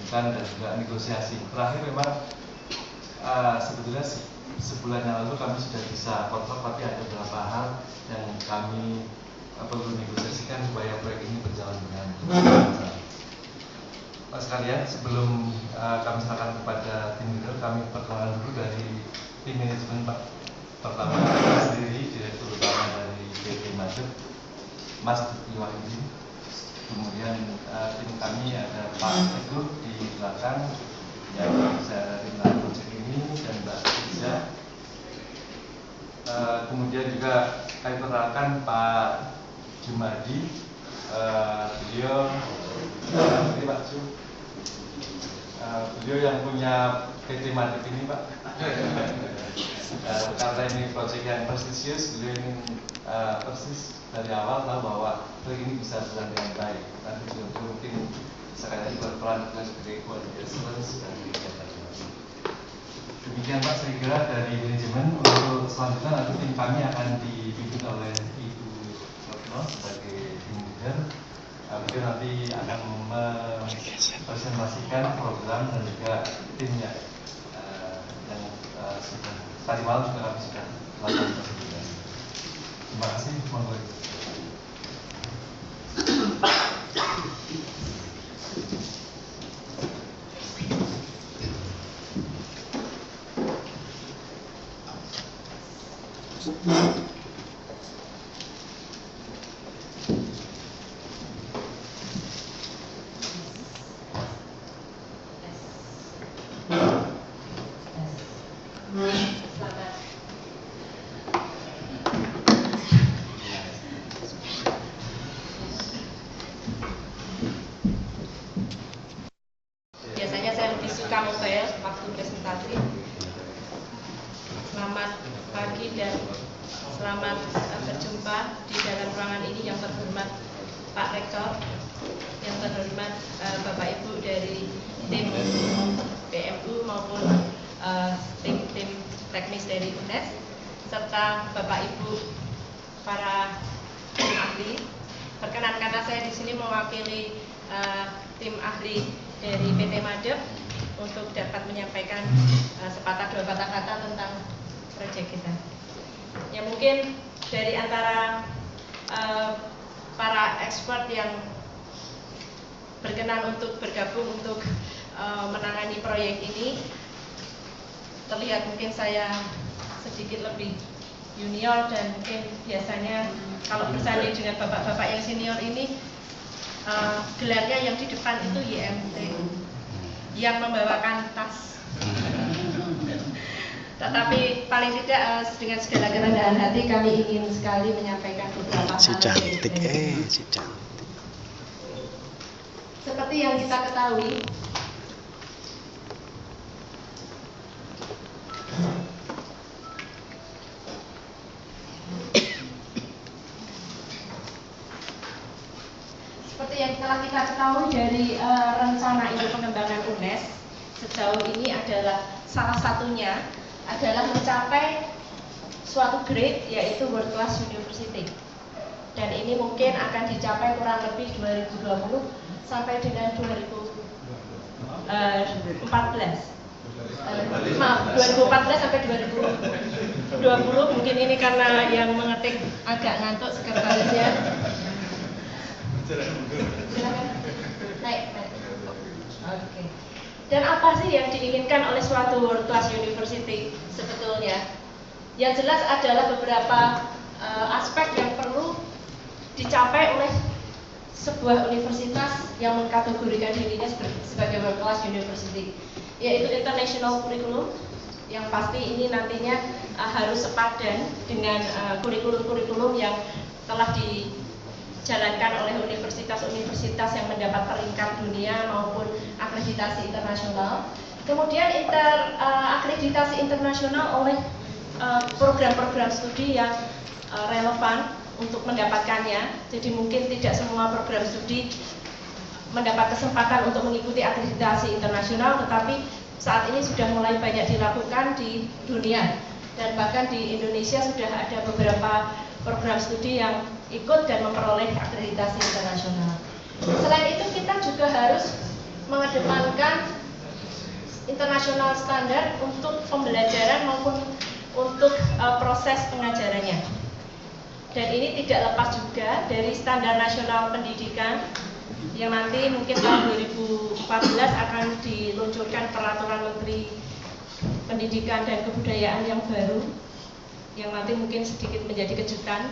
masukan dan juga negosiasi. Terakhir memang sebetulnya sebulan yang lalu kami sudah bisa kontrak, tapi ada beberapa hal yang kami perlu negosiasikan supaya proyek ini berjalan dengan lancar. Pak sekalian, sebelum kami serahkan kepada tim leader, kami perkenalan dulu dari tim manajemen Pak. Pertama, saya sendiri Direktur Utama dari PT Madep, Mas Iwahidi. Kemudian tim kami ada Pak Teguh di belakang yang bisa dari project ini, dan Mbak Iza. Kemudian juga kami perkenalkan Pak Jumadi, beliau Pak Ju, beliau yang punya PT Madep ini Pak. Karena ini proyek yang prestisius, beliau ingin persis dari awal tahu bahwa proyek ini bisa berjalan dengan baik. Nanti juga mungkin sekali lagi berperan juga sebagai quality assurance dan demikian Pak, saya kira dari manajemen. Untuk selanjutnya nanti tim kami akan dipimpin oleh Ibu Retno sebagai tim leader. Beliau nanti akan mempresentasikan program dan juga timnya yang sudah tadi malam juga kami sudah lakukan presentasi. Terima kasih, monggo. Biasanya saya lebih suka mobile waktu presentasi. Selamat pagi dan selamat berjumpa di dalam ruangan ini yang terhormat Pak Rektor, yang terhormat Bapak Ibu dari tim BMU maupun tim teknis dari UNES, serta Bapak Ibu para tim ahli. Perkenankan saya di sini mewakili tim ahli dari PT Madep untuk dapat menyampaikan sepatah dua patah kata tentang proyek kita. Ya, mungkin dari antara para expert yang berkenan untuk bergabung untuk menangani proyek ini, terlihat mungkin saya sedikit lebih junior, dan mungkin biasanya kalau bersanding dengan bapak-bapak yang senior ini gelarnya yang di depan itu YMT, yang membawakan tas. Tetapi paling tidak dengan segala kerendahan hati kami ingin sekali menyampaikan beberapa hal. Si cantik. Seperti yang kita ketahui, yang telah kita ketahui dari rencana induk pengembangan UNES sejauh ini adalah salah satunya adalah mencapai suatu grade, yaitu World Class University, dan ini mungkin akan dicapai kurang lebih 2020 sampai dengan 2014 sampai 2020. Mungkin ini karena yang mengetik agak ngantuk sekretarisnya. Silakan. Naik. Oke. Dan apa sih yang diinginkan oleh suatu world class university sebetulnya? Yang jelas adalah beberapa aspek yang perlu dicapai oleh sebuah universitas yang mengkategorikan dirinya sebagai world class university, yaitu international curriculum, yang pasti ini nantinya harus sepadan dengan kurikulum-kurikulum yang telah dijalankan oleh universitas-universitas yang mendapat peringkat dunia maupun akreditasi internasional. Kemudian akreditasi internasional oleh program-program studi yang relevan untuk mendapatkannya. Jadi mungkin tidak semua program studi mendapat kesempatan untuk mengikuti akreditasi internasional, tetapi saat ini sudah mulai banyak dilakukan di dunia, dan bahkan di Indonesia sudah ada beberapa program studi yang ikut dan memperoleh akreditasi internasional. Selain itu, kita juga harus mengedepankan internasional standar untuk pembelajaran maupun untuk proses pengajarannya. Dan ini tidak lepas juga dari standar nasional pendidikan yang nanti mungkin tahun 2014 akan diluncurkan peraturan Menteri Pendidikan dan Kebudayaan yang baru, yang nanti mungkin sedikit menjadi kejutan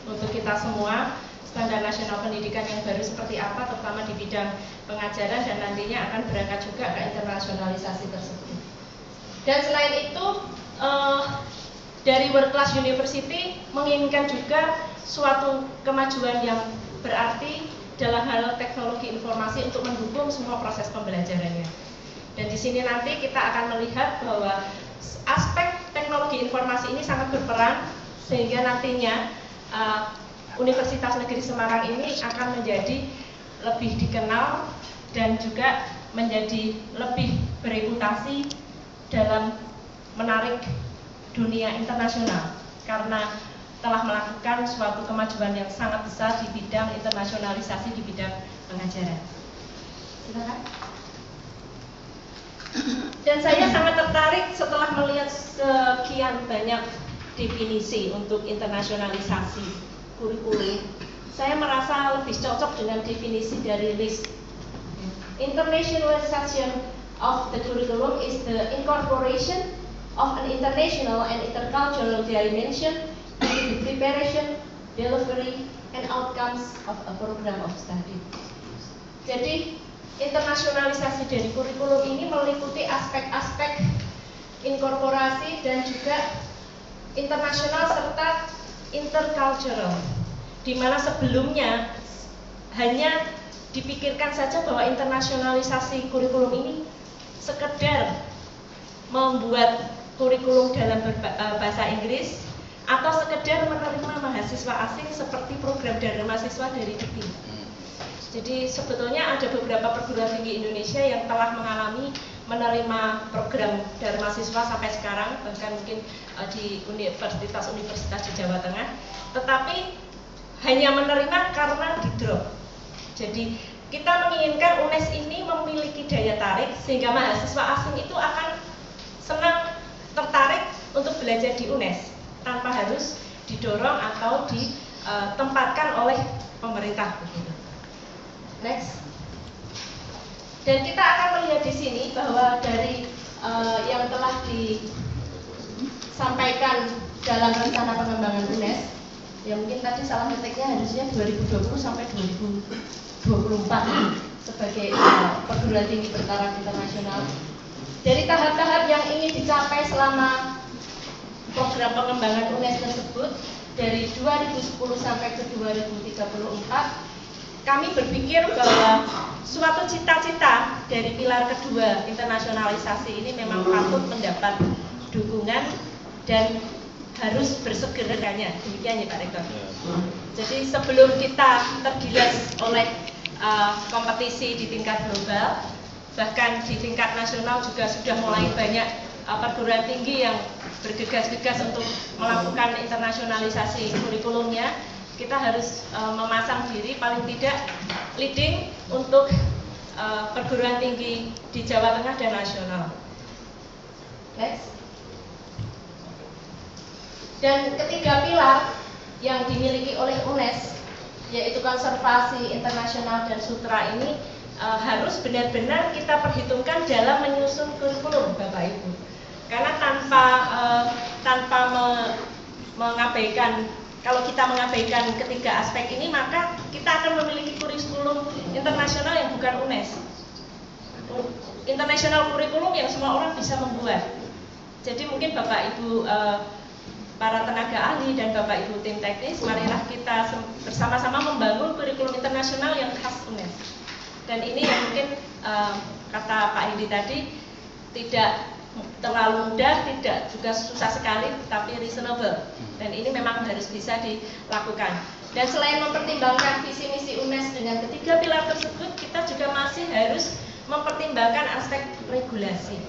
untuk kita semua. Standar nasional pendidikan yang baru seperti apa, terutama di bidang pengajaran, dan nantinya akan berangkat juga ke internasionalisasi tersebut. Dan selain itu, dari World Class University menginginkan juga suatu kemajuan yang berarti dalam hal teknologi informasi untuk mendukung semua proses pembelajarannya. Dan di sini nanti kita akan melihat bahwa aspek teknologi informasi ini sangat berperan, sehingga nantinya Universitas Negeri Semarang ini akan menjadi lebih dikenal dan juga menjadi lebih bereputasi dalam menarik dunia internasional, karena telah melakukan suatu kemajuan yang sangat besar di bidang internasionalisasi di bidang pengajaran. Silakan. Dan saya sangat tertarik setelah melihat sekian banyak definisi untuk internasionalisasi kurikulum. Saya merasa lebih cocok dengan definisi dari LIS. Internationalization of the curriculum is the incorporation of an international and intercultural dimension into the preparation, delivery, and outcomes of a program of study. Jadi, internasionalisasi dari kurikulum ini meliputi aspek-aspek inkorporasi dan juga internasional serta intercultural, di mana sebelumnya hanya dipikirkan saja bahwa internasionalisasi kurikulum ini sekedar membuat kurikulum dalam bahasa Inggris atau sekedar menerima mahasiswa asing seperti program Dharma Mahasiswa dari DIPI. Jadi sebetulnya ada beberapa perguruan tinggi Indonesia yang telah mengalami menerima program Dharma Mahasiswa sampai sekarang, bahkan mungkin di universitas-universitas di Jawa Tengah, tetapi hanya menerima karena di drop. Jadi kita menginginkan UNES ini memiliki daya tarik sehingga mahasiswa asing itu akan senang tertarik untuk belajar di UNES tanpa harus didorong atau ditempatkan oleh pemerintah. Next. Dan kita akan melihat di sini bahwa dari yang telah disampaikan dalam rencana pengembangan UNES, ya mungkin tadi salah ketiknya harusnya 2020 sampai 2024 sebagai perguruan tinggi bertaraf internasional. Dari tahap-tahap yang ingin dicapai selama program pengembangan UNES tersebut dari 2010 sampai ke 2034, kami berpikir bahwa suatu cita-cita dari pilar kedua internasionalisasi ini memang patut mendapat dukungan dan harus bersegera. Demikian ya Pak Rektor. Jadi sebelum kita tergilas oleh kompetisi di tingkat global, bahkan di tingkat nasional juga sudah mulai banyak perguruan tinggi yang bergegas-gegas untuk melakukan internasionalisasi kurikulumnya, kita harus memasang diri paling tidak leading untuk perguruan tinggi di Jawa Tengah dan nasional. Next. Dan ketiga pilar yang dimiliki oleh UNES, yaitu konservasi internasional dan sutra ini harus benar-benar kita perhitungkan dalam menyusun kurikulum, Bapak Ibu. Karena tanpa mengabaikan, kalau kita mengabaikan ketiga aspek ini, maka kita akan memiliki kurikulum internasional yang bukan UNES. Internasional kurikulum yang semua orang bisa membuat. Jadi mungkin Bapak Ibu para tenaga ahli dan Bapak Ibu tim teknis, marilah kita bersama-sama membangun kurikulum internasional yang khas UNES. Dan ini yang mungkin kata Pak Hedi tadi tidak terlalu mudah, tidak juga susah sekali, tapi reasonable. Dan ini memang harus bisa dilakukan. Dan selain mempertimbangkan visi misi UNES dengan ketiga pilar tersebut, kita juga masih harus mempertimbangkan aspek regulasi.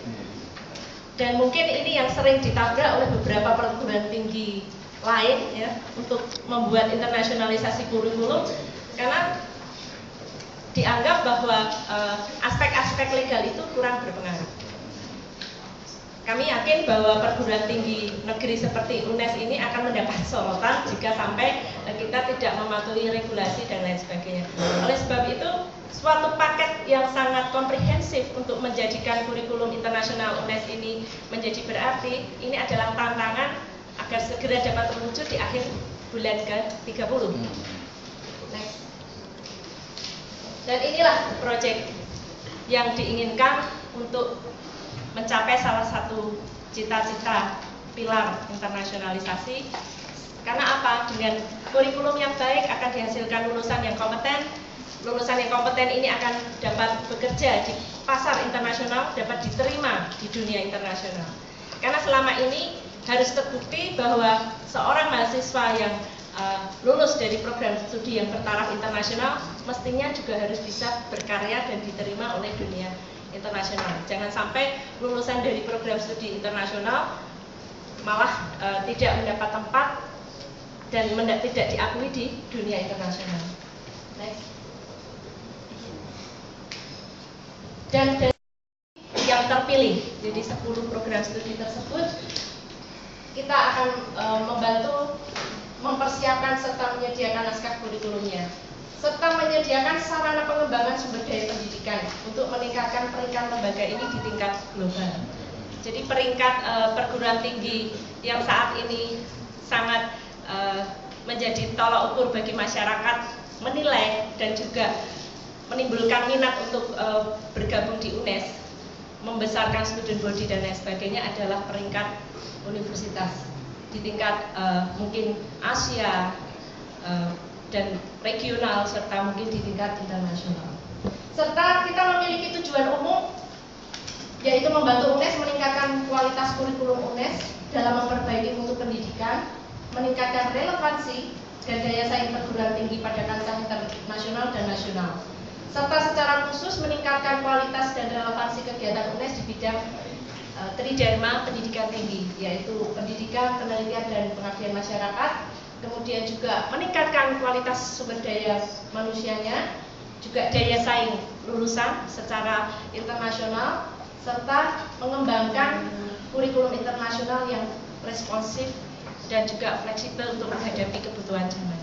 Dan mungkin ini yang sering ditabrak oleh beberapa perguruan tinggi lain ya, untuk membuat internasionalisasi kurikulum, karena dianggap bahwa aspek-aspek legal itu kurang berpengaruh. Kami yakin bahwa perguruan tinggi negeri seperti UNES ini akan mendapat sorotan jika sampai kita tidak mematuhi regulasi dan lain sebagainya. Oleh sebab itu, suatu paket yang sangat komprehensif untuk menjadikan kurikulum internasional UNES ini menjadi berarti, ini adalah tantangan agar segera dapat terwujud di akhir bulan ke-30. Next. Dan inilah proyek yang diinginkan untuk mencapai salah satu cita-cita pilar internasionalisasi. Karena apa? Dengan kurikulum yang baik akan dihasilkan lulusan yang kompeten. Lulusan yang kompeten ini akan dapat bekerja di pasar internasional, dapat diterima di dunia internasional. Karena selama ini harus terbukti bahwa seorang mahasiswa yang lulus dari program studi yang bertaraf internasional mestinya juga harus bisa berkarya dan diterima oleh dunia internasional. Jangan sampai lulusan dari program studi internasional malah tidak mendapat tempat dan tidak diakui di dunia internasional. Next. Dan dari yang terpilih, jadi 10 program studi tersebut, kita akan membantu mempersiapkan serta menyediakan naskah kurikulumnya, serta menyediakan sarana pengembangan sumber daya pendidikan untuk meningkatkan peringkat lembaga ini di tingkat global. Jadi peringkat perguruan tinggi yang saat ini sangat menjadi tolak ukur bagi masyarakat menilai dan juga menimbulkan minat untuk bergabung di UNES, membesarkan student body dan lain sebagainya adalah peringkat universitas di tingkat mungkin Asia dan regional serta mungkin di tingkat internasional. Serta kita memiliki tujuan umum yaitu membantu UNES meningkatkan kualitas kurikulum UNES dalam memperbaiki mutu pendidikan, meningkatkan relevansi dan daya saing perguruan tinggi pada kancah internasional dan nasional, serta secara khusus meningkatkan kualitas dan relevansi kegiatan UNES di bidang tridharma pendidikan tinggi, yaitu pendidikan, penelitian dan pengabdian masyarakat. Kemudian juga meningkatkan kualitas sumber daya manusianya, juga daya saing lulusan secara internasional, serta mengembangkan kurikulum internasional yang responsif dan juga fleksibel untuk menghadapi kebutuhan zaman.